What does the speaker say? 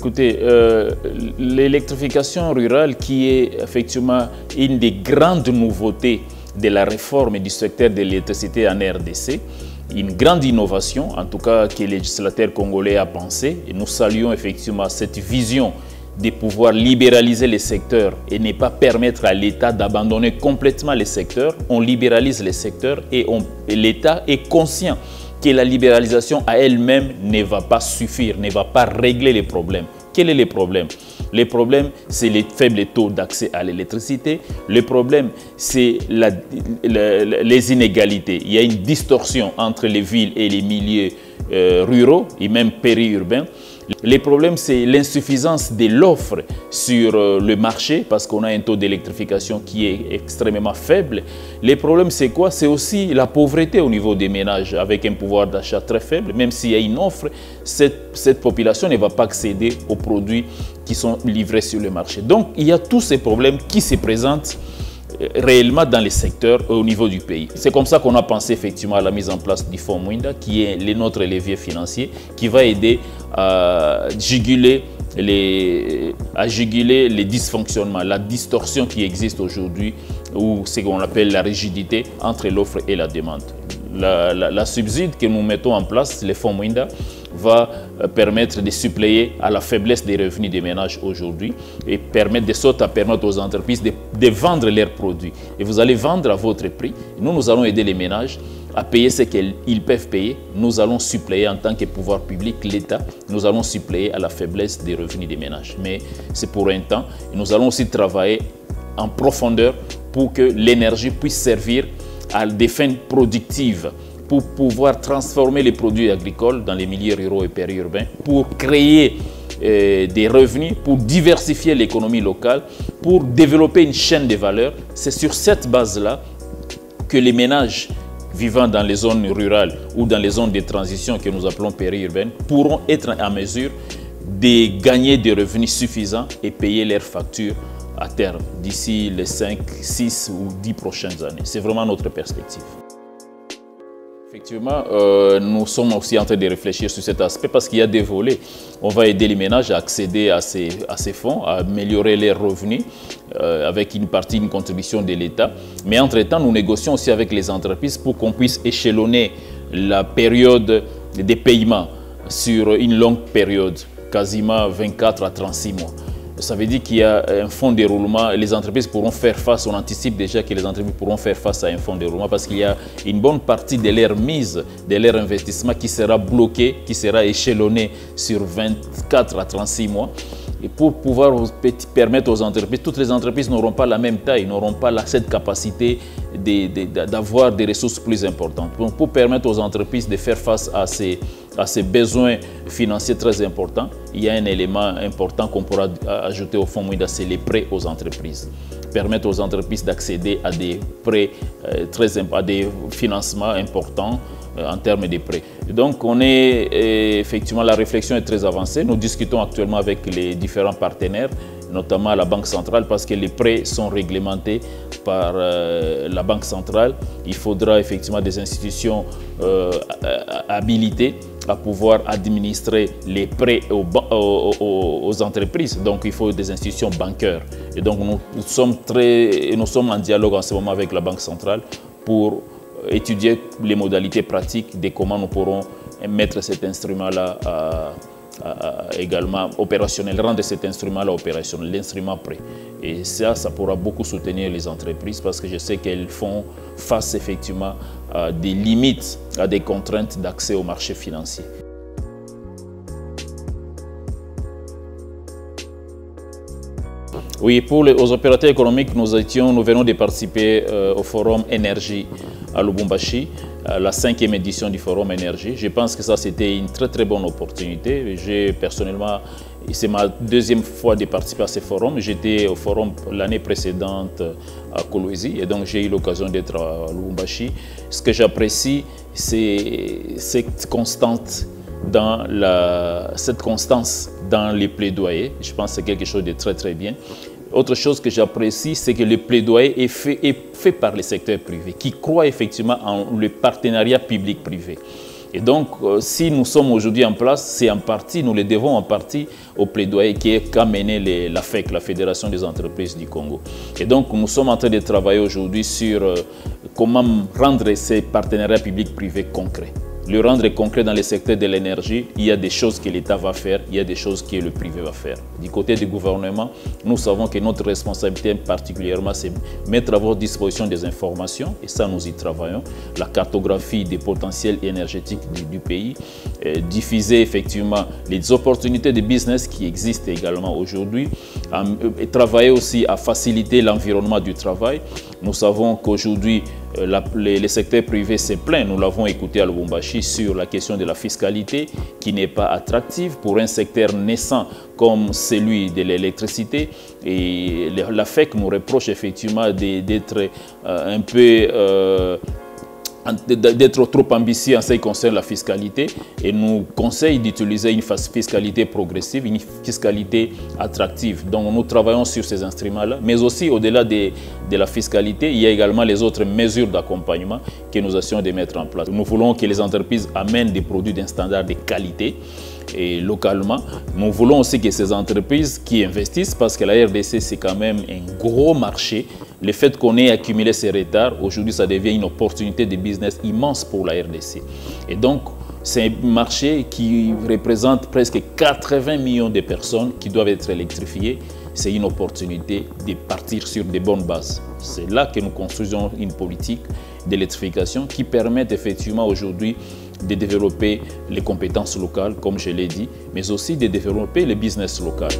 Écoutez, l'électrification rurale qui est effectivement une des grandes nouveautés de la réforme du secteur de l'électricité en RDC, une grande innovation, en tout cas que le législateur congolais a pensé, et nous saluons effectivement cette vision de pouvoir libéraliser les secteurs et ne pas permettre à l'État d'abandonner complètement les secteurs. On libéralise les secteurs et l'État est conscient que la libéralisation à elle-même ne va pas suffire, ne va pas régler les problèmes. Quel est le problème? Le problème, c'est les faibles taux d'accès à l'électricité. Le problème, c'est les inégalités. Il y a une distorsion entre les villes et les milieux ruraux et même périurbains. Le problème, c'est l'insuffisance de l'offre sur le marché parce qu'on a un taux d'électrification qui est extrêmement faible. Le problème, c'est quoi? C'est aussi la pauvreté au niveau des ménages avec un pouvoir d'achat très faible. Même s'il y a une offre, cette population ne va pas accéder aux produits qui sont livrés sur le marché. Donc, il y a tous ces problèmes qui se présentent réellement dans les secteurs au niveau du pays. C'est comme ça qu'on a pensé effectivement à la mise en place du Fonds Mwinda, qui est notre levier financier, qui va aider à juguler les dysfonctionnements, la distorsion qui existe aujourd'hui, ou ce qu'on appelle la rigidité entre l'offre et la demande. La subside que nous mettons en place, le Fonds Mwinda, va permettre de suppléer à la faiblesse des revenus des ménages aujourd'hui et permettre de sorte à permettre aux entreprises de vendre leurs produits. Et vous allez vendre à votre prix. Nous allons aider les ménages à payer ce qu'ils peuvent payer. Nous allons suppléer en tant que pouvoir public, l'État, nous allons suppléer à la faiblesse des revenus des ménages. Mais c'est pour un temps. Et nous allons aussi travailler en profondeur pour que l'énergie puisse servir à des fins productives, pour pouvoir transformer les produits agricoles dans les milieux ruraux et périurbains, pour créer des revenus, pour diversifier l'économie locale, pour développer une chaîne de valeur. C'est sur cette base-là que les ménages vivant dans les zones rurales ou dans les zones de transition que nous appelons périurbaines pourront être en mesure de gagner des revenus suffisants et payer leurs factures à terme d'ici les 5, 6 ou 10 prochaines années. C'est vraiment notre perspective. Effectivement, nous sommes aussi en train de réfléchir sur cet aspect parce qu'il y a des volets. On va aider les ménages à accéder à ces fonds, à améliorer leurs revenus avec une contribution de l'État. Mais entre-temps, nous négocions aussi avec les entreprises pour qu'on puisse échelonner la période des paiements sur une longue période, quasiment 24 à 36 mois. Ça veut dire qu'il y a un fonds de roulement, les entreprises pourront faire face, on anticipe déjà que les entreprises pourront faire face à un fonds de roulement parce qu'il y a une bonne partie de leur mise, de leur investissement qui sera bloqué, qui sera échelonné sur 24 à 36 mois. Et pour pouvoir permettre aux entreprises, toutes les entreprises n'auront pas la même taille, n'auront pas cette capacité d'avoir des ressources plus importantes. Donc, pour permettre aux entreprises de faire face à ces besoins financiers très importants, il y a un élément important qu'on pourra ajouter au Fonds Mwinda, c'est les prêts aux entreprises. Permettre aux entreprises d'accéder à des prêts à des financements importants en termes de prêts. Et donc, effectivement, la réflexion est très avancée. Nous discutons actuellement avec les différents partenaires, notamment la Banque centrale, parce que les prêts sont réglementés par la Banque centrale. Il faudra effectivement des institutions habilitées à pouvoir administrer les prêts aux entreprises. Donc, il faut des institutions bancaires. Et donc, nous sommes en dialogue en ce moment avec la Banque centrale pour étudier les modalités pratiques de comment nous pourrons mettre cet instrument-là également opérationnel, rendre cet instrument-là opérationnel, l'instrument prêt. Et ça pourra beaucoup soutenir les entreprises parce que je sais qu'elles font face effectivement à des limites, à des contraintes d'accès au marché financier. Oui, aux opérateurs économiques, nous venons de participer au Forum Énergie à Lubumbashi, la 5e édition du Forum Énergie. Je pense que ça, c'était une très très bonne opportunité. Personnellement, c'est ma deuxième fois de participer à ce forum. J'étais au forum l'année précédente à Kolwezi et donc j'ai eu l'occasion d'être à Lubumbashi. Ce que j'apprécie, c'est cette constance dans les plaidoyers. Je pense que c'est quelque chose de très très bien. Autre chose que j'apprécie, c'est que le plaidoyer est fait par le secteur privé, qui croit effectivement en le partenariat public-privé. Et donc, si nous sommes aujourd'hui en place, c'est en partie, nous le devons en partie au plaidoyer qu'a mené la FEC, la Fédération des entreprises du Congo. Et donc, nous sommes en train de travailler aujourd'hui sur comment rendre ces partenariats publics-privés concrets. Le rendre concret dans le secteur de l'énergie, il y a des choses que l'État va faire, il y a des choses que le privé va faire. Du côté du gouvernement, nous savons que notre responsabilité particulièrement, c'est mettre à votre disposition des informations, et ça nous y travaillons, la cartographie des potentiels énergétiques du pays, diffuser effectivement les opportunités de business qui existent également aujourd'hui, et travailler aussi à faciliter l'environnement du travail. Nous savons qu'aujourd'hui, les secteurs privés se plaignent, nous l'avons écouté à Lubumbashi, sur la question de la fiscalité qui n'est pas attractive pour un secteur naissant comme celui de l'électricité. Et la FEC nous reproche effectivement d'être un peu... d'être trop ambitieux en ce qui concerne la fiscalité et nous conseille d'utiliser une fiscalité progressive, une fiscalité attractive. Donc nous travaillons sur ces instruments-là, mais aussi au-delà de la fiscalité, il y a également les autres mesures d'accompagnement que nous essayons de mettre en place. Nous voulons que les entreprises amènent des produits d'un standard de qualité et localement. Nous voulons aussi que ces entreprises qui investissent, parce que la RDC c'est quand même un gros marché, le fait qu'on ait accumulé ces retards, aujourd'hui ça devient une opportunité de business immense pour la RDC. Et donc c'est un marché qui représente presque 80 millions de personnes qui doivent être électrifiées. C'est une opportunité de partir sur de bonnes bases. C'est là que nous construisons une politique d'électrification qui permet effectivement aujourd'hui de développer les compétences locales, comme je l'ai dit, mais aussi de développer le business local.